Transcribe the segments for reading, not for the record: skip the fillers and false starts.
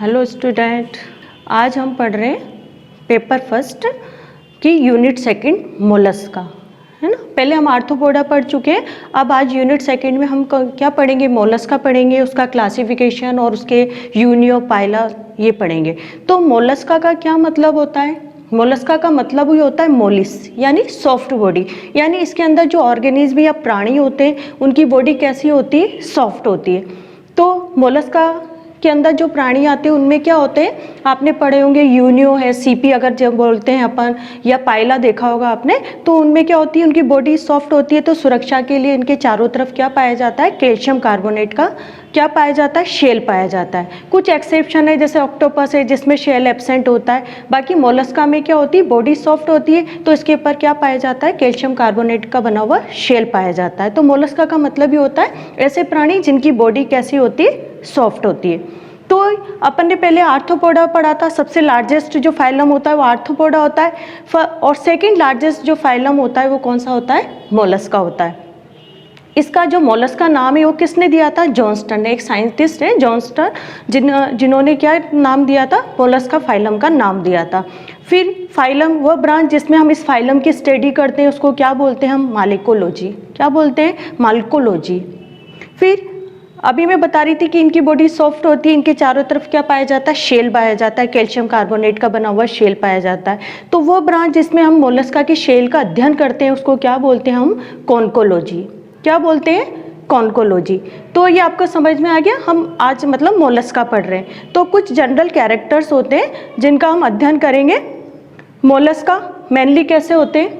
Hello student, आज हम पढ़ रहे हैं पेपर फर्स्ट की यूनिट सेकंड मोलस्का, है ना। पहले हम आर्थ्रोपोडा पढ़ चुके हैं, अब आज यूनिट सेकंड में हम क्या पढ़ेंगे, मोलस्का पढ़ेंगे, उसका क्लासिफिकेशन और उसके यूनियो पाइला ये पढ़ेंगे। तो मोलस्का का क्या मतलब होता है? मोलस्का का मतलब ही होता है मोलिस, यानी सॉफ्ट बॉडी, यानी इसके अंदर जो ऑर्गेनिज्म या प्राणी होते हैं उनकी बॉडी कैसी होती है, सॉफ्ट होती है। तो मोलस्का के अंदर जो प्राणी आते हैं उनमें क्या होते हैं, आपने पढ़े होंगे, यूनियो है, सीपी अगर जब बोलते हैं अपन, या पाइला देखा होगा आपने, तो उनमें क्या होती है, उनकी बॉडी सॉफ्ट होती है। तो सुरक्षा के लिए इनके चारों तरफ क्या पाया जाता है, कैल्शियम कार्बोनेट का क्या पाया जाता है, शेल पाया जाता है। कुछ एक्सेप्शन है, जैसे ऑक्टोपस है जिसमें शेल एब्सेंट होता है, बाकी मोलस्का में क्या होती है, बॉडी सॉफ्ट होती है, तो इसके ऊपर क्या पाया जाता है, कैल्शियम कार्बोनेट का बना हुआ शेल पाया जाता है। तो मोलस्का का मतलब ही होता है ऐसे प्राणी जिनकी बॉडी कैसी होती है, सॉफ्ट होती है। तो अपन ने पहले आर्थ्रोपोडा पढ़ा था, सबसे लार्जेस्ट जो फाइलम होता है वो आर्थ्रोपोडा होता है, और सेकंड लार्जेस्ट जो फाइलम होता है वो कौन सा होता है, मोलस्का होता है। इसका जो मोलस्का नाम है वो किसने दिया था, जॉनस्टन ने, एक साइंटिस्ट है जॉनस्टन, जिन्होंने क्या नाम दिया था, मोलस्का फाइलम का नाम दिया था। फिर फाइलम, वह ब्रांच जिसमें हम इस फाइलम की स्टडी करते हैं उसको क्या बोलते हैं हम, मालिकोलॉजी। क्या बोलते हैं, मालिकोलॉजी। फिर अभी मैं बता रही थी कि इनकी बॉडी सॉफ्ट होती है, इनके चारों तरफ क्या पाया जाता है, शेल पाया जाता है, कैल्शियम कार्बोनेट का बना हुआ शेल पाया जाता है। तो वो ब्रांच जिसमें हम मोलस्का की शेल का अध्ययन करते हैं उसको क्या बोलते हैं हम, कॉन्कोलॉजी। क्या बोलते हैं, कॉन्कोलॉजी। तो ये आपको समझ में आ गया, हम आज मतलब मोलस्का पढ़ रहे हैं। तो कुछ जनरल कैरेक्टर्स होते हैं जिनका हम अध्ययन करेंगे। मोलस्का मेनली कैसे होते हैं,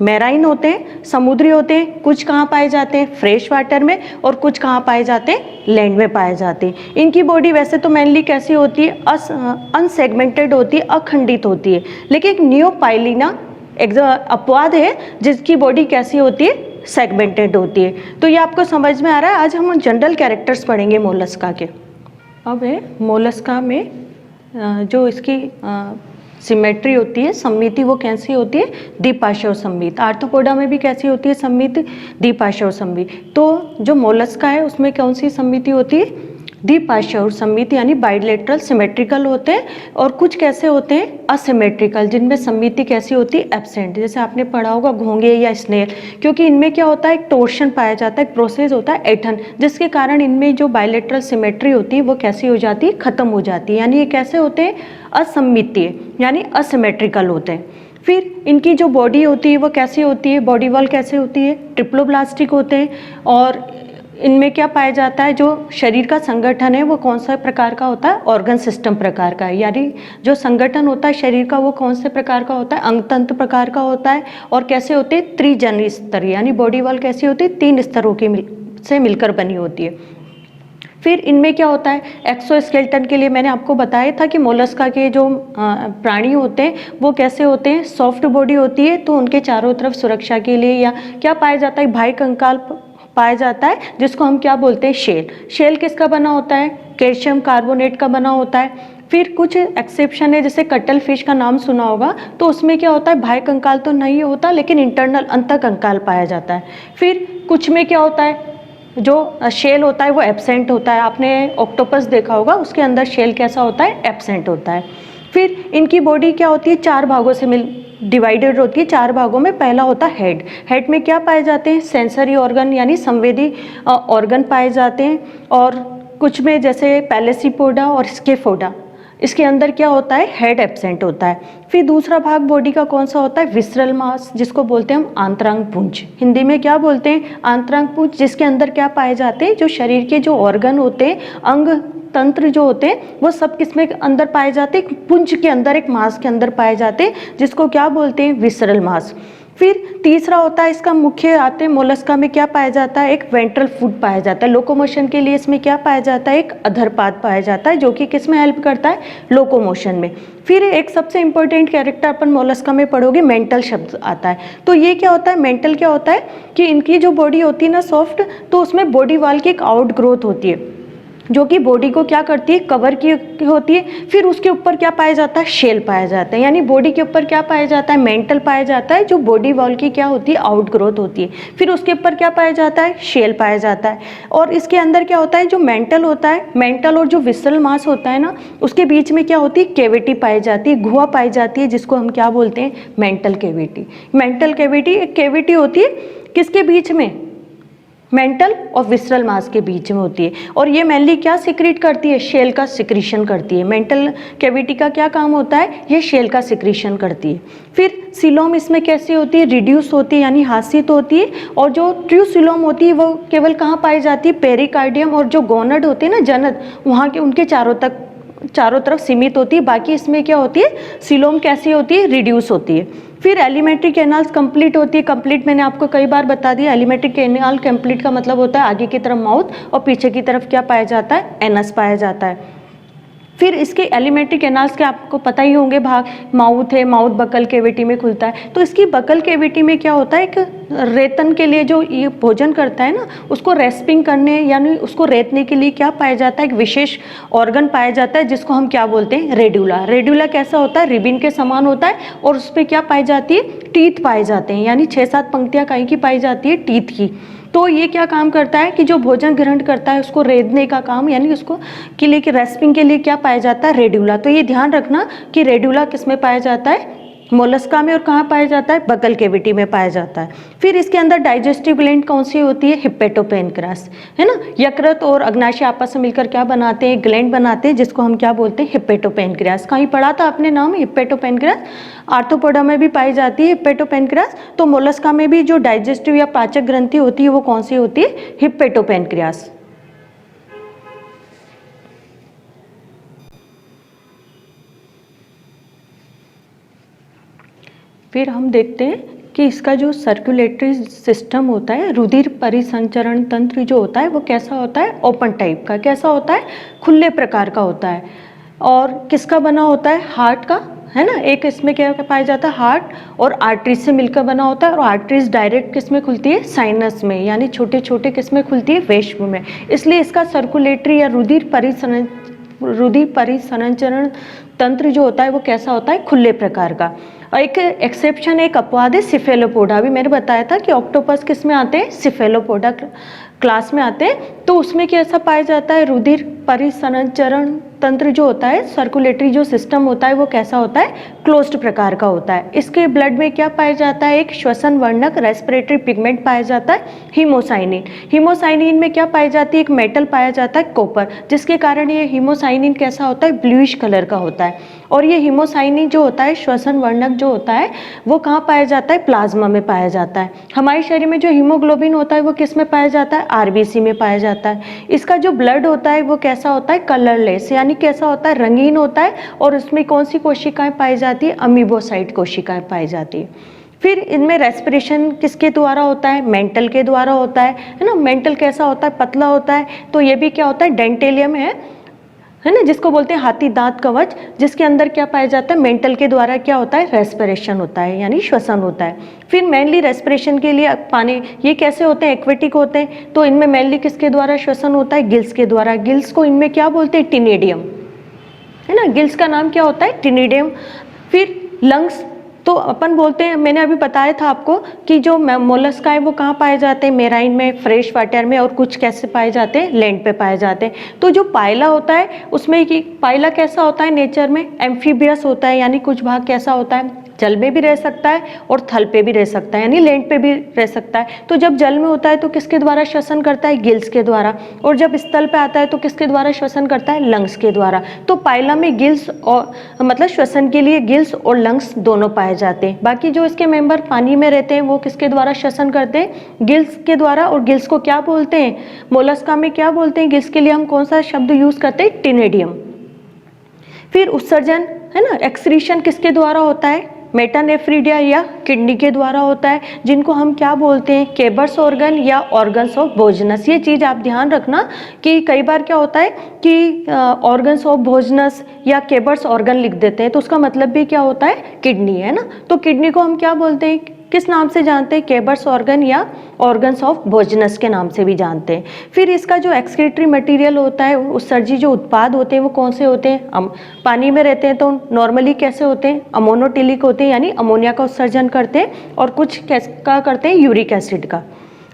मैराइन होते हैं, समुद्री होते हैं, कुछ कहाँ पाए जाते हैं, फ्रेश वाटर में, और कुछ कहाँ पाए जाते हैं, लैंड में पाए जाते हैं। इनकी बॉडी वैसे तो मेनली कैसी होती है, अनसेगमेंटेड होती है, अखंडित होती है। लेकिन नियोपाइलिना एक अपवाद है जिसकी बॉडी कैसी होती है, सेगमेंटेड होती है। तो ये आपको समझ में आ रहा है। आज हम जनरल कैरेक्टर्स पढ़ेंगे मोलस्का के। अब है मोलस्का में जो इसकी सिमेट्री होती है, सममिति, वो कैसी होती है, द्विपार्श्व सममित। आर्थ्रोपोडा में भी कैसी होती है सममिति, द्विपार्श्व सममित। तो जो मोलस्का है उसमें कौन सी सममिति होती है, द्विपार्श्व सममिति, यानी बाइलेटरल सिमेट्रिकल होते हैं। और कुछ कैसे होते हैं, असिमेट्रिकल, जिनमें सममिति कैसी होती है, एब्सेंट। जैसे आपने पढ़ा होगा घोंगे या स्नेल, क्योंकि इनमें क्या होता है, एक टोर्शन पाया जाता है, एक प्रोसेस होता है एठन, जिसके कारण इनमें जो बाइलेटरल सिमेट्री होती है वो कैसी हो जाती है, खत्म हो जाती है। यानी ये कैसे होते हैं, असममितीय, यानी असिमेट्रिकल होते हैं। फिर इनकी जो बॉडी होती है वो कैसी होती है, बॉडी वॉल कैसे होती है, ट्रिप्लोब्लास्टिक होते हैं। और इनमें क्या पाया जाता है, जो शरीर का संगठन है वो कौन सा प्रकार का होता है, ऑर्गन सिस्टम प्रकार का है। यानी जो संगठन होता है शरीर का वो कौन से प्रकार का होता है, अंगतंत्र प्रकार का होता है। और कैसे होते हैं, त्रिजन स्तर, यानी बॉडी वॉल कैसी होती है, 3 स्तरों की से मिलकर बनी होती है। फिर इनमें क्या होता है, एक्सोस्केलेटन के लिए मैंने आपको बताया था कि मोलस्का के जो प्राणी होते हैं वो कैसे होते हैं, सॉफ्ट बॉडी होती है। तो उनके चारों तरफ सुरक्षा के लिए या क्या पाया जाता है, भाई कंकाल पाया जाता है, जिसको हम क्या बोलते हैं, शेल। शेल किसका बना होता है, कैल्शियम कार्बोनेट का बना होता है। फिर कुछ एक्सेप्शन है, जैसे कटल फिश का नाम सुना होगा, तो उसमें क्या होता है, भाई कंकाल तो नहीं होता लेकिन इंटरनल अंत कंकाल पाया जाता है। फिर कुछ में क्या होता है, जो शेल होता है वो एब्सेंट होता है। आपने ऑक्टोपस देखा होगा, उसके अंदर शेल कैसा होता है, एब्सेंट होता है। फिर इनकी बॉडी क्या होती है, 4 भागों से डिवाइडेड होती है, 4 भागों में। पहला होता है हेड। हेड में क्या पाए जाते हैं, सेंसरी ऑर्गन, यानी संवेदी ऑर्गन पाए जाते हैं। और कुछ में जैसे पैलेसीपोडा और स्केफोडा, इसके अंदर क्या होता है, हेड एब्सेंट होता है। फिर दूसरा भाग बॉडी का कौन सा होता है, विसरल मास, जिसको बोलते हैं हम आंतरांग पुंज। हिंदी में क्या बोलते हैं, आंतरांग पुंज, जिसके अंदर क्या पाए जाते हैं, जो शरीर के जो ऑर्गन होते हैं, अंग तंत्र जो होते हैं, वो सब किसमें अंदर पाए जाते हैं, पुंज के अंदर, एक मास के अंदर पाए जाते हैं, जिसको क्या बोलते हैं, विसरल मास। फिर तीसरा होता है, इसका मुख्य आते हैं मोलस्का में क्या पाया जाता है, एक वेंट्रल फुट पाया जाता है। लोकोमोशन के लिए इसमें क्या पाया जाता है, एक अधरपाद पाया जाता है, जो कि किस में हेल्प करता है, लोकोमोशन में। फिर एक सबसे इंपॉर्टेंट कैरेक्टर अपन मोलस्का में पढ़ोगे, मेंटल शब्द आता है। तो ये क्या होता है, मेंटल क्या होता है कि इनकी जो बॉडी होती है ना सॉफ्ट, तो उसमें बॉडी वॉल की एक आउट ग्रोथ होती है, जो कि बॉडी को क्या करती है, कवर की होती है। फिर उसके ऊपर क्या पाया जाता है, शेल पाया जाता है, यानी बॉडी के ऊपर क्या पाया जाता है, मेंटल पाया जाता है, जो बॉडी वॉल की क्या होती है, आउट ग्रोथ होती है। फिर उसके ऊपर क्या पाया जाता है, शेल पाया जाता है। और इसके अंदर क्या होता है, जो मेंटल होता है, मेंटल और जो विसरल मास होता है ना, उसके बीच में क्या होती है, कैविटी पाई जाती है, गुहा पाई जाती है, जिसको हम क्या बोलते हैं, मेंटल कैविटी। मेंटल कैविटी एक कैविटी होती है किसके बीच में, मेंटल और विसरल मास के बीच में होती है। और ये मेनली क्या सिक्रीट करती है, शेल का सिक्रीशन करती है। मेंटल कैविटी का क्या काम होता है, ये शेल का सिक्रीशन करती है। फिर सीलोम इसमें कैसी होती है, रिड्यूस होती है, यानी हाशित होती है। और जो ट्रू सीलोम होती है वो केवल कहाँ पाई जाती है, पेरिकार्डियम और जो गोनड होती है ना, जनन, वहाँ के उनके चारों तरफ सीमित होती है। बाकी इसमें क्या होती है, सीलोम कैसी होती है, रिड्यूस होती है। फिर एलिमेंट्री कैनाल्स कंप्लीट होती है। कंप्लीट मैंने आपको कई बार बता दिया, एलिमेंट्री कैनाल कंप्लीट का मतलब होता है आगे की तरफ माउथ और पीछे की तरफ क्या पाया जाता है, एनस पाया जाता है। फिर इसके एलिमेंट्री कैनाल्स के आपको पता ही होंगे भाग, माउथ है, माउथ बकल कैविटी में खुलता है। तो इसकी बकल कैविटी में क्या होता है, एक रेतन के लिए जो ये भोजन करता है ना, उसको रेस्पिंग करने यानी उसको रेतने के लिए क्या पाया जाता है, एक विशेष ऑर्गन पाया जाता है, जिसको हम क्या बोलते हैं, रेड्यूला। रेड्यूला कैसा होता है, रिबिन के समान होता है और उस पर क्या पाई जाती है, टीथ पाए जाते हैं, यानी 6-7 पंक्तियां कहीं की पाई जाती है, टीथ की। तो ये क्या काम करता है कि जो भोजन ग्रहण करता है उसको रेदने का काम, यानी उसको के लिए कि रेस्पिंग के लिए क्या पाया जाता है, रेड्यूला। तो ये ध्यान रखना कि रेड्यूला किस में पाया जाता है, मोलस्का में, और कहाँ पाया जाता है, बकल कैविटी में पाया जाता है। फिर इसके अंदर डाइजेस्टिव ग्लैंड कौन सी होती है, हिप्पेटोपैनक्रास, है ना। यकृत और अग्नाशय आपस में मिलकर क्या बनाते हैं, ग्लैंड बनाते हैं, जिसको हम क्या बोलते हैं, हिप्पेटोपैनक्रास। कहीं पढ़ा था आपने नाम हिप्पेटोपैनक्रास, आर्थ्रोपोडा में भी पाई जाती है हिप्पेटोपैनक्रास। तो मोलस्का में भी जो डाइजेस्टिव या पाचक ग्रंथि होती है वो कौन सी होती है, हिप्पेटोपैनक्रास। फिर हम देखते हैं कि इसका जो सर्कुलेटरी सिस्टम होता है, रुधिर परिसंचरण तंत्र जो होता है वो कैसा होता है, ओपन टाइप का। कैसा होता है, खुले प्रकार का होता है। और किसका बना होता है, हार्ट का, है ना। एक इसमें क्या पाया जाता है, हार्ट और आर्टरीज से मिलकर बना होता है। और आर्टरीज डायरेक्ट किस में खुलती है, साइनस में, यानी छोटे छोटे किस में खुलती है, वेश्म में। इसलिए इसका सर्कुलेटरी या रुधिर परिसंचरण तंत्र जो होता है वो कैसा होता है, खुले प्रकार का। और एक एक्सेप्शन, एक अपवाद है सिफेलोपोडा। अभी मैंने बताया था कि ऑक्टोपस किस में आते हैं, सिफेलोपोडा क्लास में आते हैं। तो उसमें कैसा पाया जाता है, रुधिर परिसंचरण तंत्र जो होता है, सर्कुलेटरी जो सिस्टम होता है वो कैसा होता है, क्लोज्ड प्रकार का होता है। इसके ब्लड में क्या पाया जाता है, एक श्वसन वर्णक रेस्पिरेटरी पिगमेंट पाया जाता है, हीमोसाइनिन। हीमोसाइनिन में क्या पाई जाती है, एक मेटल पाया जाता है, कॉपर, जिसके कारण ये हीमोसाइनिन कैसा होता है, ब्लूइश कलर का होता है। और ये हीमोसाइनिन जो होता है, श्वसन वर्णक जो होता है, वो कहाँ पाया जाता है, प्लाज्मा में पाया जाता है। हमारे शरीर में जो हीमोग्लोबिन होता है वो किस में पाया जाता है, आरबीसी में पाया जाता है। इसका जो ब्लड होता है वो कैसा होता है, कलरलेस, यानी कैसा होता है, रंगीन होता है। और उसमें कौन सी कोशिकाएं पाई जाती है, अमीबोसाइट कोशिकाएं पाई जाती है। फिर इनमें रेस्पिरेशन किसके द्वारा होता है, मेंटल के द्वारा होता है ना। मेंटल कैसा होता है, पतला होता है। तो ये भी क्या होता है, डेंटेलियम है ना, जिसको बोलते हैं हाथी दांत कवच, जिसके अंदर क्या पाया जाता है, मेंटल के द्वारा क्या होता है, रेस्पिरेशन होता है, यानी श्वसन होता है। फिर मेनली रेस्पिरेशन के लिए पानी, ये कैसे होते हैं, एक्वेटिक होते हैं। तो इनमें मेनली किसके द्वारा श्वसन होता है, गिल्स के द्वारा। गिल्स को इनमें क्या बोलते हैं, टिनेडियम, है ना। गिल्स का नाम क्या होता है, टिनेडियम। फिर लंग्स, तो अपन बोलते हैं, मैंने अभी बताया था आपको कि जो मोलस्का है वो कहाँ पाए जाते हैं, मेराइन में, फ्रेश वाटर में, और कुछ कैसे पाए जाते हैं, लैंड पे पाए जाते हैं। तो जो पाइला होता है उसमें कि पाइला कैसा होता है, नेचर में एम्फीबियस होता है, यानी कुछ भाग कैसा होता है, जल में भी रह सकता है और थल पे भी रह सकता है, यानी लैंड पे भी रह सकता है। तो जब जल में होता है तो किसके द्वारा श्वसन करता है, गिल्स के द्वारा। और जब स्थल पे आता है तो किसके द्वारा श्वसन करता है, लंग्स के द्वारा। तो पाइला में गिल्स और मतलब श्वसन के लिए गिल्स और लंग्स दोनों पाए जाते हैं। बाकी जो इसके मेंबर पानी में रहते हैं वो किसके द्वारा श्वसन करते हैं, गिल्स के द्वारा। और गिल्स को क्या बोलते हैं, मोलस्का में क्या बोलते हैं, गिल्स के लिए हम कौन सा शब्द यूज करते हैं, टिनेडियम। फिर उत्सर्जन, है ना, एक्सक्रीशन किसके द्वारा होता है, मेटानेफ्रीडिया या किडनी के द्वारा होता है, जिनको हम क्या बोलते हैं, केबर्स ऑर्गन या ऑर्गन्स ऑफ भोजनस। ये चीज़ आप ध्यान रखना कि कई बार क्या होता है कि ऑर्गन्स ऑफ भोजनस या केबर्स ऑर्गन लिख देते हैं, तो उसका मतलब भी क्या होता है, किडनी, है ना। तो किडनी को हम क्या बोलते हैं, किस नाम से जानते हैं? केबर्स ऑर्गन या ऑर्गन्स ऑफ भोजनस के नाम से भी जानते हैं। फिर इसका जो एक्सक्रीटरी मटेरियल होता है, उत्सर्जी जो उत्पाद होते हैं वो कौन से होते हैं? पानी में रहते हैं तो नॉर्मली कैसे होते हैं? अमोनोटिलिक होते हैं, यानी अमोनिया का उत्सर्जन करते हैं, और कुछ का करते हैं यूरिक एसिड का।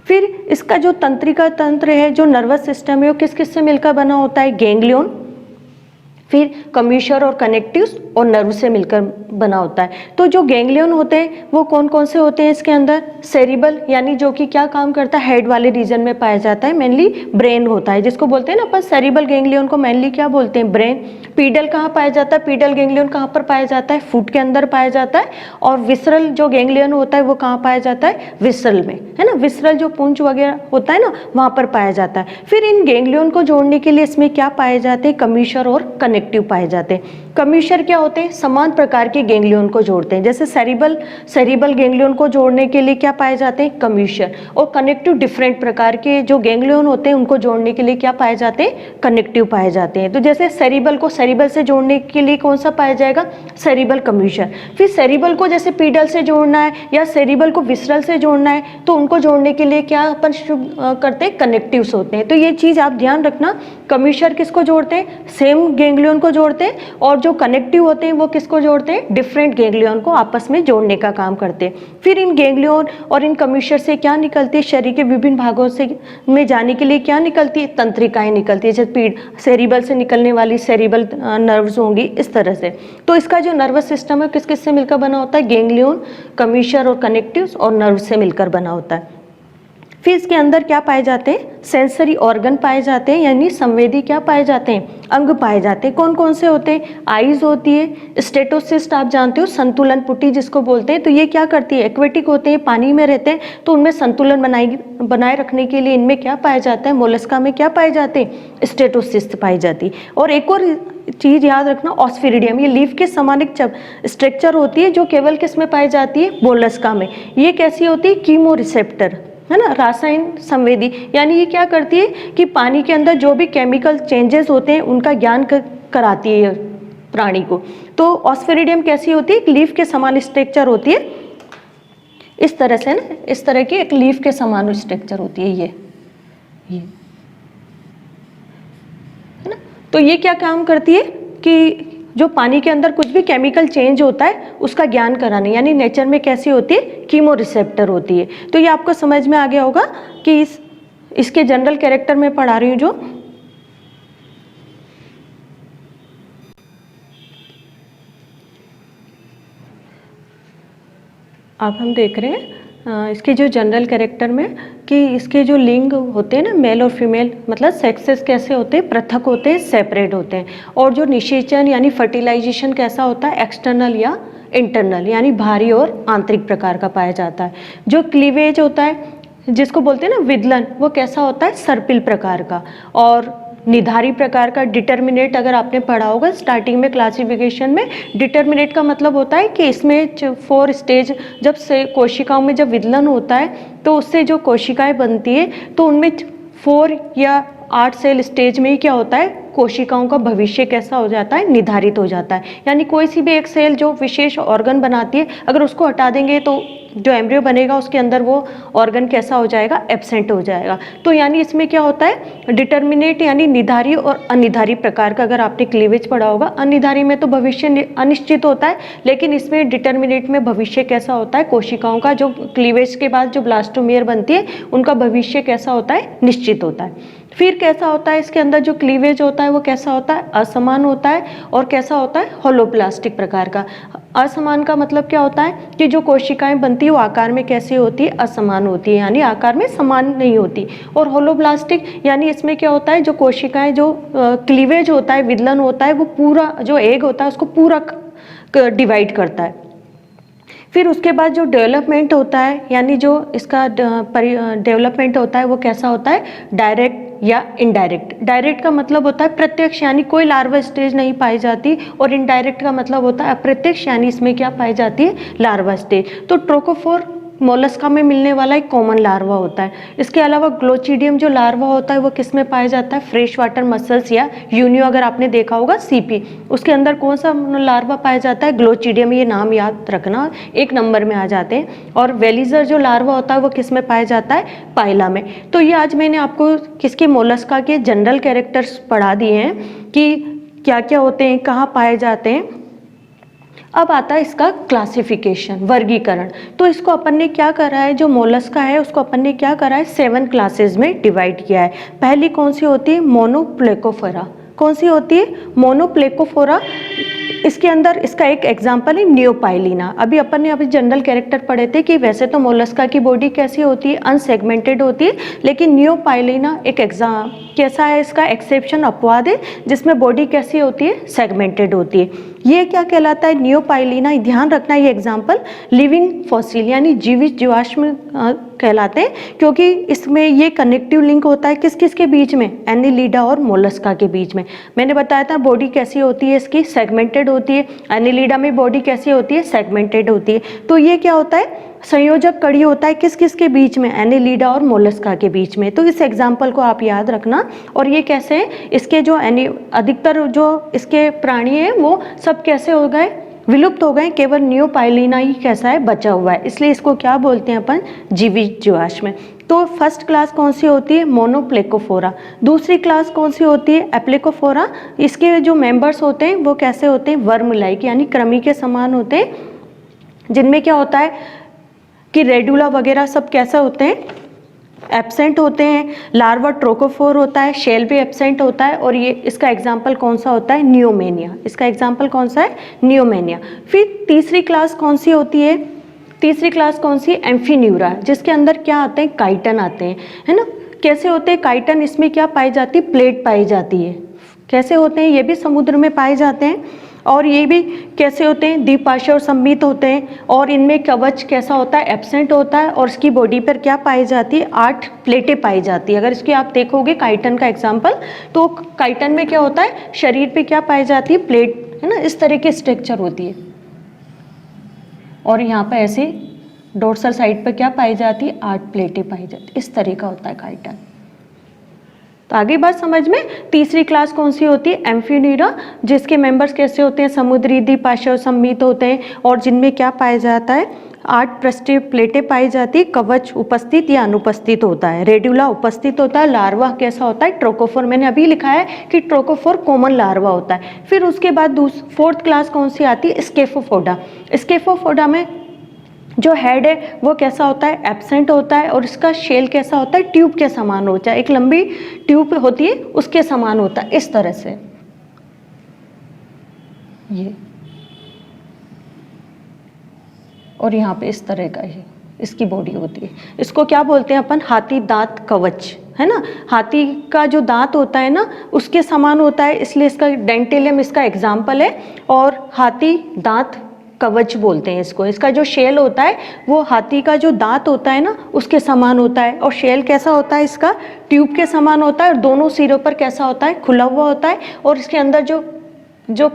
फिर इसका जो तंत्रिका तंत्र है, जो नर्वस सिस्टम है, वो किस किस से मिलकर बना होता है? गैंग्लियन, फिर कम्यूशर और कनेक्टिव्स और नर्व से मिलकर बना होता है। तो जो गैंग्लियन होते हैं वो कौन कौन से होते हैं इसके अंदर? सेरिबल, यानी जो कि क्या काम करता है? हेड वाले रीजन में पाया जाता है, मेनली ब्रेन होता है, जिसको बोलते हैं ना अपन सेरिबल गैंग्लियन को मेनली क्या बोलते हैं? ब्रेन। पीडल कहाँ पाया जाता है? पीडल गैंग्लियन कहाँ पर पाया जाता है? फुट के अंदर पाया जाता है। और विसरल जो गैंग्लियन होता है वो कहाँ पाया जाता है? विसरल में, है ना, विसरल जो पुंज वगैरह होता है ना, वहाँ पर पाया जाता है। फिर इन गैंग्लियन को जोड़ने के लिए इसमें क्या पाए जाते हैं? कम्यूशर और कनेक्टिव पाए जाते हैं। कम्यूशर क्या होते हैं? समान प्रकार के गैंग्लियन को जोड़ते हैं, जैसे सेरिबल गैंग्लियन को जोड़ने के लिए क्या पाए जाते हैं? कम्यूशर। और कनेक्टिव डिफरेंट प्रकार के जो गैंग्लियन होते हैं उनको जोड़ने के लिए क्या पाए जाते हैं? कनेक्टिव पाए जाते हैं। तो जैसे सेरिबल को सेरिबल से जोड़ने के लिए कौन सा पाया जाएगा? सेरिबल कम्यूशर। फिर सेरिबल को जैसे पीडल से जोड़ना है या सेरिबल को विसरल से जोड़ना है, तो उनको जोड़ने के लिए क्या अपन करते हैं? कनेक्टिव्स होते हैं। तो ये चीज़ आप ध्यान रखना, कम्यूशर किसको जोड़ते हैं? सेम गैंग्लियन को जोड़ते हैं, और जो कनेक्टिव होते हैं वो किसको जोड़ते हैं? डिफरेंट गैंग्लियन को आपस में जोड़ने का काम करते हैं। फिर इन गैंग्लियन और इन कम्यूशर से क्या निकलती है? शरीर के विभिन्न भागों से में जाने के लिए क्या निकलती है? तंत्रिकाएं निकलती है, जैसे सेरिबल से निकलने वाली सेरिबल नर्व्स होंगी, इस तरह से। तो इसका जो नर्वस सिस्टम है किस किस से मिलकर बना होता है? गैंग्लियन, कम्यूशर और कनेक्टिव्स और नर्व से मिलकर बना होता है। फिर इसके अंदर क्या पाए जाते हैं? सेंसरी ऑर्गन पाए जाते हैं, यानी संवेदी क्या पाए जाते हैं? अंग पाए जाते हैं। कौन कौन से होते हैं? आईज होती है, स्टेटोसिस्ट आप जानते हो, संतुलन पुटी जिसको बोलते हैं, तो ये क्या करती है? एक्वेटिक होते हैं, पानी में रहते हैं, तो उनमें संतुलन बनाए रखने के लिए इनमें क्या पाया जाता है? मोलस्का में क्या पाए जाते हैं? स्टेटोसिस्ट पाई जाती है। और एक और चीज याद रखना, ऑस्फिरिडियम, ये लीफ के समान एक स्ट्रक्चर होती है जो केवल किस में पाई जाती है? मोलस्का में। ये कैसी होती है? कीमो रिसेप्टर, है ना, रासायन संवेदी, यानी ये क्या करती है कि पानी के अंदर जो भी केमिकल चेंजेस होते हैं उनका ज्ञान कराती है प्राणी को। तो ऑस्फेरिडियम कैसी होती है? एक लीफ के समान स्ट्रक्चर होती है, इस तरह से ना, इस तरह की एक लीफ के समान स्ट्रक्चर होती है ये, है ना। तो ये क्या काम करती है कि जो पानी के अंदर कुछ भी केमिकल चेंज होता है उसका ज्ञान कराने, यानी नेचर में कैसी होती है? कीमो रिसेप्टर होती है। तो ये आपको समझ में आ गया होगा कि इसके जनरल कैरेक्टर में पढ़ा रही हूँ जो। अब हम देख रहे हैं इसके जो जनरल कैरेक्टर में कि इसके जो लिंग होते हैं ना, मेल और फीमेल, मतलब सेक्सेस कैसे होते हैं? पृथक होते हैं, सेपरेट होते हैं। और जो निषेचन यानी फर्टिलाइजेशन कैसा होता है? एक्सटर्नल या इंटरनल, यानी बाहरी और आंतरिक प्रकार का पाया जाता है। जो क्लीवेज होता है जिसको बोलते हैं ना विदलन, वो कैसा होता है? सर्पिल प्रकार का। और निधारी प्रकार का, डिटर्मिनेट अगर आपने पढ़ा होगा स्टार्टिंग में क्लासिफिकेशन में, डिटर्मिनेट का मतलब होता है कि इसमें 4 स्टेज, जब से कोशिकाओं में जब विदलन होता है तो उससे जो कोशिकाएं बनती है तो उनमें 4 या 8 सेल स्टेज में ही क्या होता है? कोशिकाओं का भविष्य कैसा हो जाता है? निर्धारित हो जाता है। यानी कोई सी भी एक सेल जो विशेष ऑर्गन बनाती है, अगर उसको हटा देंगे तो जो एम्ब्रियो बनेगा उसके अंदर वो ऑर्गन कैसा हो जाएगा? एब्सेंट हो जाएगा। तो यानी इसमें क्या होता है? डिटर्मिनेट यानी निधारी और अनिधारी प्रकार का, अगर आपने क्लीवेज पढ़ा होगा, अनिधारी में तो भविष्य अनिश्चित होता है, लेकिन इसमें डिटर्मिनेट में भविष्य कैसा होता है? कोशिकाओं का जो क्लीवेज के बाद जो ब्लास्टोमियर बनती है उनका भविष्य कैसा होता है? निश्चित होता है। फिर कैसा होता है इसके अंदर जो क्लीवेज होता है वो कैसा होता है? असमान होता है। और कैसा होता है? होलोप्लास्टिक प्रकार का। असमान का मतलब क्या होता है कि जो कोशिकाएं बनती है वो आकार में कैसी होती है? असमान होती है, यानी आकार में समान नहीं होती। और होलोप्लास्टिक यानी इसमें क्या होता है? जो कोशिकाएं, जो क्लीवेज होता है, विदलन होता है, वो पूरा जो एग होता है उसको पूरा डिवाइड करता है। फिर उसके बाद जो डेवलपमेंट होता है, यानी जो इसका डेवलपमेंट होता है वो कैसा होता है? डायरेक्ट या इनडायरेक्ट। डायरेक्ट का मतलब होता है प्रत्यक्ष, यानी कोई लार्वा स्टेज नहीं पाई जाती, और इनडायरेक्ट का मतलब होता है अप्रत्यक्ष, यानी इसमें क्या पाई जाती है? Larva stage. तो ट्रोकोफोर मोलस्का में मिलने वाला एक कॉमन लार्वा होता है। इसके अलावा ग्लोचिडियम जो लार्वा होता है वो किस में पाया जाता है, फ्रेश वाटर मसल्स या यूनियो, अगर आपने देखा होगा सीपी, उसके अंदर कौन सा लार्वा पाया जाता है, ग्लोचिडियम। ये नाम याद रखना, 1 नंबर में आ जाते हैं। और वेलिजर जो लार्वा होता है वो किस में पाया जाता है, पाइला में। तो ये आज मैंने आपको किसके मोलस्का के जनरल कैरेक्टर्स पढ़ा दिए हैं कि क्या क्या होते हैं, कहाँ पाए जाते हैं। अब आता है इसका क्लासिफिकेशन, वर्गीकरण। तो इसको अपन ने क्या करा है, जो मोलस्का है उसको अपन ने क्या करा है, 7 क्लासेस में डिवाइड किया है। पहली कौन सी होती है, मोनोप्लेकोफोरा। कौन सी होती है, मोनोप्लेकोफोरा। इसके अंदर इसका एक एग्जाम्पल है नियोपाइलिना। अभी अपन ने जनरल कैरेक्टर पढ़े थे कि वैसे तो मोलस्का की बॉडी कैसी होती है, अनसेगमेंटेड होती है, लेकिन नियोपाइलिना एक एग्जाम कैसा है, इसका एक्सेप्शन, अपवाद है, जिसमें बॉडी कैसी होती है, सेगमेंटेड होती है। ये क्या कहलाता है, नियोपाइलिना। ध्यान रखना ये एग्जाम्पल लिविंग फॉसिल यानी जीवित जीवाश्म कहलाते हैं, क्योंकि इसमें ये कनेक्टिव लिंक होता है किस किस के बीच में, एनिलिडा और मोलस्का के बीच में। मैंने बताया था बॉडी कैसी होती है इसकी, सेगमेंटेड होती है। एनिलिडा में बॉडी कैसी होती है, सेगमेंटेड होती है। तो ये क्या होता है, संयोजक कड़ी होता है किस किस के बीच में, एनिलिडा और मोलस्का के बीच में। तो इस एग्जाम्पल को आप याद रखना। और ये कैसे है, इसके जो अधिकतर जो इसके प्राणी हैं वो सब कैसे हो गए, विलुप्त हो गए, केवल नियोपाइलिना ही कैसा है, बचा हुआ है। इसलिए इसको क्या बोलते हैं अपन, जीवित जीवाश्म। तो फर्स्ट क्लास कौन सी होती है, मोनोप्लेकोफोरा। दूसरी क्लास कौन सी होती है, एप्लिकोफोरा। इसके जो मेंबर्स होते हैं वो कैसे होते हैं, वर्म लाइक यानी कृमि के समान होते हैं, जिनमें क्या होता है कि रेडुला वगैरह सब कैसे होते हैं, एब्सेंट होते हैं। लार्वा ट्रोकोफोर होता है, शेल भी एब्सेंट होता है। और ये इसका एग्जाम्पल कौन सा होता है, नियोमेनिया। इसका एग्जाम्पल कौन सा है, नियोमेनिया। फिर तीसरी क्लास कौन सी होती है, तीसरी क्लास कौन सी, एम्फीन्यूरा, जिसके अंदर क्या आते हैं, काइटन आते हैं, है ना। कैसे होते हैं काइटन, इसमें क्या पाई जाती है, प्लेट पाई जाती है। कैसे होते हैं, ये भी समुद्र में पाए जाते हैं। और ये भी कैसे होते हैं, द्विपार्श्व और सममित होते हैं। और इनमें कवच कैसा होता है, एब्सेंट होता है। और इसकी बॉडी पर क्या पाई जाती है, 8 प्लेटें पाई जाती है। अगर इसकी आप देखोगे काइटन का एग्जाम्पल, तो काइटन में क्या होता है, शरीर पे क्या पाई जाती है, प्लेट, है ना, इस तरह की स्ट्रक्चर होती है। और यहाँ पे ऐसे डोर्सल साइड पर क्या पाई जाती है, 8 प्लेटें पाई जाती है। इस तरह का होता है काइटन। तो आगे बात समझ में। तीसरी क्लास कौन सी होती है, एम्फीन्यूरा, जिसके मेंबर्स कैसे होते हैं, समुद्री, द्विपार्श्व, सममित होते हैं। और जिनमें क्या पाया जाता है, 8 पृष्ठीय प्लेटें पाई जाती है। कवच उपस्थित या अनुपस्थित होता है। रेडुला उपस्थित होता है। लार्वा कैसा होता है, ट्रोकोफोर। मैंने अभी लिखा है कि ट्रोकोफोर कॉमन लार्वा होता है। फिर उसके बाद 4th क्लास कौन सी आती है, स्केफोफोडा। स्केफोफोडा में जो हेड है वो कैसा होता है, एब्सेंट होता है। और इसका शेल कैसा होता है, ट्यूब के समान होता है, एक लंबी ट्यूब होती है उसके समान होता है, इस तरह से। ये और यहाँ पे इस तरह का ही इसकी बॉडी होती है। इसको क्या बोलते हैं अपन, हाथी दांत कवच, है ना। हाथी का जो दांत होता है ना उसके समान होता है, इसलिए इसका डेंटेलियम इसका एग्जाम्पल है। और हाथी दांत कवच बोलते हैं इसको। इसका जो शेल होता है वो हाथी का जो दांत होता है ना उसके समान होता है। और शेल कैसा होता है इसका, ट्यूब के समान होता है। और दोनों सिरों पर कैसा होता है, खुला हुआ होता है। और इसके अंदर जो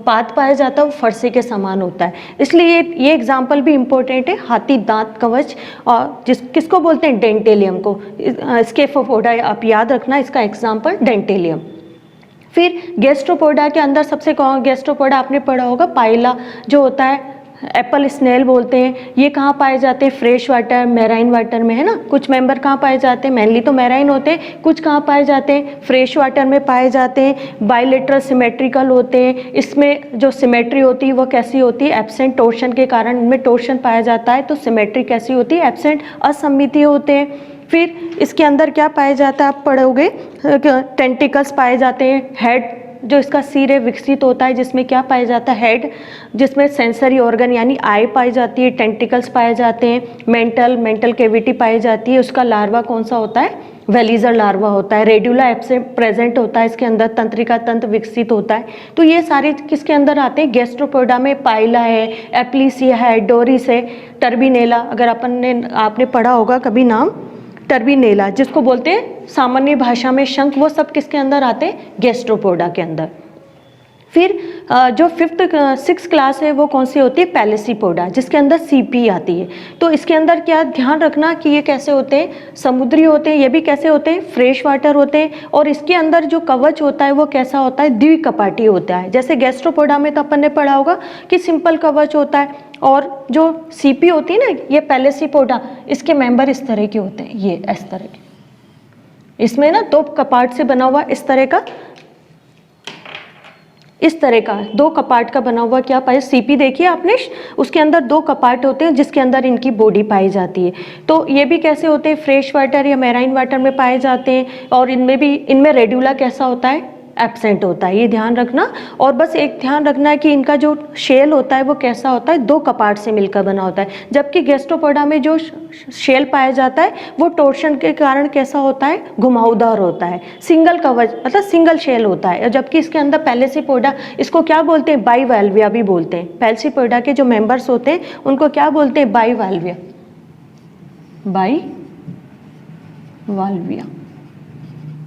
पात पाया जाता है वो फरसे के समान होता है। इसलिए ये एग्जाम्पल भी इम्पोर्टेंट है, हाथी दांत कवच। और किसको बोलते हैं, डेंटेलियम को। स्केफोफोडा आप याद रखना, इसका एग्जाम्पल डेंटेलियम। फिर गैस्ट्रोपोडा के अंदर सबसे कौन, गैस्ट्रोपोडा आपने पढ़ा होगा, पाइला जो होता है, एप्पल स्नेल बोलते हैं। ये कहाँ पाए जाते हैं, फ्रेश वाटर, मैराइन वाटर में, है ना। कुछ मेंबर कहाँ पाए जाते हैं, मेनली तो मैराइन होते हैं। कुछ कहाँ पाए जाते हैं, फ्रेश वाटर में पाए जाते हैं। बायलेटरल सिमेट्रिकल होते हैं। इसमें जो सिमेट्री होती है वो कैसी होती है, एब्सेंट। टोर्शन के कारण इनमें टोर्शन पाया जाता है, तो सिमेट्री कैसी होती है, एब्सेंट, असममितीय होते हैं। फिर इसके अंदर क्या पाया जाता है, आप पढ़ोगे, टेंटिकल्स पाए जाते हैं। हेड जो इसका सिर है विकसित होता है, जिसमें क्या पाया जाता है, हेड, जिसमें सेंसरी ऑर्गन यानी आई पाई जाती है। टेंटिकल्स पाए जाते हैं। मेंटल कैविटी पाई जाती है। उसका लार्वा कौन सा होता है, वेलिजर लार्वा होता है। रेडुला एब्सेंट प्रेजेंट होता है, इसके अंदर तंत्रिका तंत्र विकसित होता है। तो ये सारे किसके अंदर आते हैं, गैस्ट्रोपोडा में। पाइला है, एप्लीसिया है, डोरिस है, टर्बिनेला, अगर आपने पढ़ा होगा कभी नाम, टर्बिनेला जिसको बोलते हैं सामान्य भाषा में शंख, वो सब किसके अंदर आते हैं, गैस्ट्रोपोडा के अंदर। फिर जो 6th क्लास है वो कौन सी होती है, पैलेसीपोडा, जिसके अंदर सीपी आती है। तो इसके अंदर क्या ध्यान रखना कि ये कैसे होते हैं, समुद्री होते हैं। ये भी कैसे होते हैं, फ्रेश वाटर होते हैं। और इसके अंदर जो कवच होता है वो कैसा होता है, द्विकपाटी होता है। जैसे गैस्ट्रोपोडा में तो अपन ने पढ़ा होगा कि सिंपल कवच होता है, और जो सीपी होती है ना, ये पैलेसीपोडा, इसके मेंबर इस तरह के होते हैं, ये इस तरह के। इसमें ना 2 कपाट से बना हुआ इस तरह का, इस तरह का 2 कपाट का बना हुआ क्या पाए, सीपी देखिए आपने, उसके अंदर 2 कपाट होते हैं जिसके अंदर इनकी बॉडी पाई जाती है। तो ये भी कैसे होते हैं, फ्रेश वाटर या मैराइन वाटर में पाए जाते हैं। और इनमें रेडुला कैसा होता है, एब्सेंट होता है, ये ध्यान रखना। और बस एक ध्यान रखना है कि इनका जो शेल होता है वो कैसा होता है, 2 कपाट से मिलकर बना होता है। जबकि गैस्ट्रोपोडा में जो शेल पाया जाता है वो टोर्शन के कारण कैसा होता है, घुमावदार होता है, सिंगल कवच मतलब सिंगल शेल होता है। जबकि इसके अंदर पैलेसीपोडा, इसको क्या बोलते हैं, बाइवाल्विया भी बोलते हैं। पैलेसीपोडा के जो मेंबर्स होते हैं उनको क्या बोलते हैं, बाइवाल्विया, बाइवाल्विया,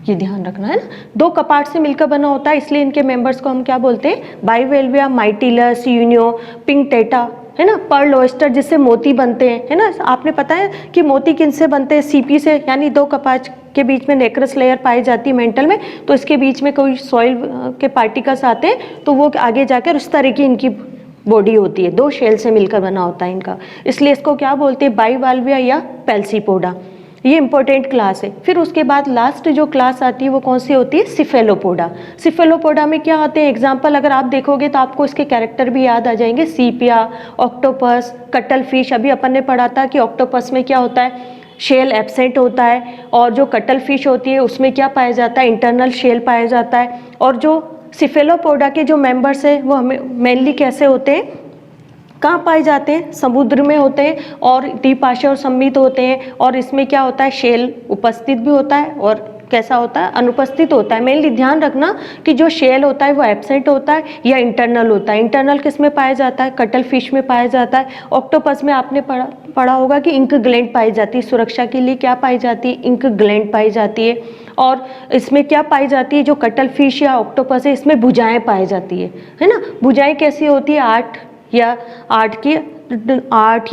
ये ध्यान रखना है ना। 2 कपाट से मिलकर बना होता है, इसलिए इनके मेंबर्स को हम क्या बोलते हैं, बाइवेल्विया, माइटिलस, यूनियो, पिंकटेटा, है ना, पर्ल ऑयस्टर जिससे मोती बनते हैं, है ना। आपने पता है कि मोती किन से बनते हैं, सीपी से, यानी 2 कपाट के बीच में नेक्रस लेयर पाई जाती है मेंटल में, तो इसके बीच में कोई सॉइल के पार्टिकल्स आते हैं तो वो आगे जाकर उस तरह की इनकी बॉडी होती है, 2 शेल से मिलकर बना होता है इनका, इसलिए इसको क्या बोलते हैं, बाइवाल्विया या पैलेसीपोडा। ये इंपॉर्टेंट क्लास है। फिर उसके बाद लास्ट जो क्लास आती है वो कौन सी होती है, सिफेलोपोडा। सिफेलोपोडा में क्या आते हैं एग्जाम्पल, अगर आप देखोगे तो आपको इसके कैरेक्टर भी याद आ जाएंगे, सीपिया, ऑक्टोपस, कटल फिश। अभी अपन ने पढ़ा था कि ऑक्टोपस में क्या होता है, शेल एब्सेंट होता है, और जो कटल फिश होती है उसमें क्या पाया जाता है, इंटरनल शेल पाया जाता है। और जो सिफेलोपोडा के जो मेंबर्स हैं वो हमें मेनली कैसे होते हैं, कहाँ पाए जाते हैं, समुद्र में होते हैं, और द्विपार्श्व और सममित होते हैं। और इसमें क्या होता है, शेल उपस्थित भी होता है और कैसा होता है, अनुपस्थित होता है। मेनली ध्यान रखना कि जो शेल होता है वो एब्सेंट होता है या इंटरनल होता है। इंटरनल किस में पाया जाता है, कटल फिश में पाया जाता है। ऑक्टोपस में आपने पढ़ा होगा कि इंक ग्लैंड पाई जाती है, सुरक्षा के लिए क्या पाई जाती है, इंक ग्लैंड पाई जाती है। और इसमें क्या पाई जाती है, जो कटल फिश या ऑक्टोपस है इसमें भुजाएं पाई जाती है ना। भुजाएं कैसी होती है, 8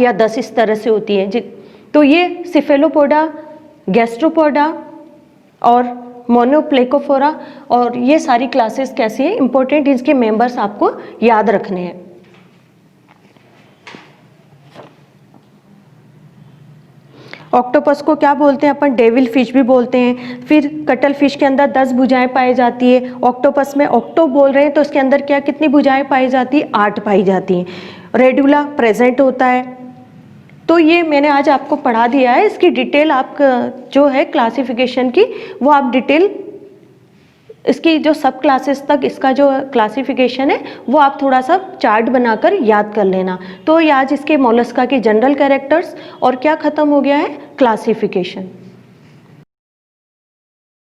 या 10 इस तरह से होती है। तो ये सिफेलोपोडा, गैस्ट्रोपोडा और मोनोप्लेकोफोरा, और ये सारी क्लासेस कैसी है, इंपॉर्टेंट, इसके मेंबर्स आपको याद रखने हैं। ऑक्टोपस को क्या बोलते हैं अपन, डेविल फिश भी बोलते हैं। फिर कटल फिश के अंदर 10 भुजाएं पाई जाती है। ऑक्टोपस में ऑक्टो बोल रहे हैं तो इसके अंदर क्या कितनी भुजाएं पाई जाती है, 8 पाई जाती हैं। रेडुला प्रेजेंट होता है। तो ये मैंने आज आपको पढ़ा दिया है, इसकी डिटेल आप जो है क्लासिफिकेशन की वो आप डिटेल इसकी जो सब क्लासेस तक इसका जो क्लासिफिकेशन है वो आप थोड़ा सा चार्ट बनाकर याद कर लेना। तो ये आज इसके मोलस्का के जनरल कैरेक्टर्स और क्या खत्म हो गया है, क्लासिफिकेशन।